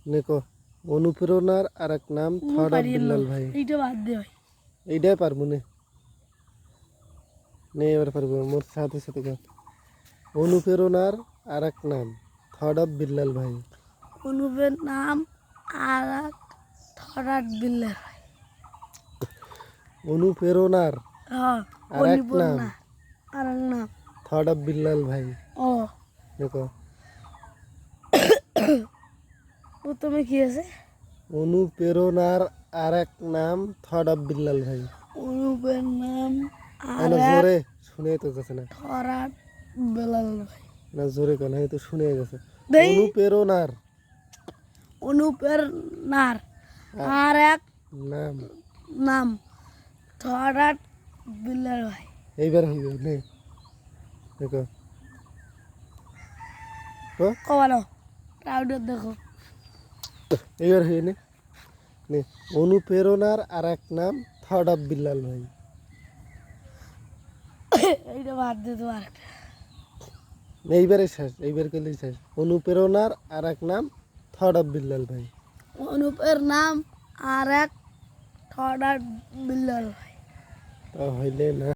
নেকো অনুপ্রেরণার আর এক নাম থট অফ বিল্লাল ভাই। এইটা বাদ দে ভাই। এইটাই পারবো নে এবার পারবো মোর সাথে সাথে কর। অনুপ্রেরণার আর এক নাম থট অফ বিল্লাল ভাই। অনুপের নাম আর এক থরাট বিল্লাল ভাই। অনুপ্রেরণার হ্যাঁ আর এক নাম অনুপের আর এক নাম থট অফ বিল্লাল ভাই। ও দেখো প্রথমে কি আছে? অনুপ্রেরণার আর এক নাম থট অফ বিল্লাল ভাই। অনুপের নাম আর না এক জোরে শুনে তো যাচ্ছে না, থরাট বিল্লাল ভাই। না জোরে কেন তো শুনে গেছে। দেই অনুপ্রেরণার অনুপের নার আর এক নাম নাম থরাট বিল্লাল ভাই। এইবার হইবে নে দেখো কবালো রাউডার দেখো। এইবার হইবে নে অনুপ্রেরণার আর এক নাম থট অফ বিল্লাল ভাই। এইটা বাদ দে তো আরেকটা। এইবারে শেষ, এইবার করলেই শেষ। অনুপ্রেরণার আর এক নাম থট অফ বিল্লাল ভাই। অনুপের নাম আর এক থরাট বিল্লাল ভাই। তা হইলে না।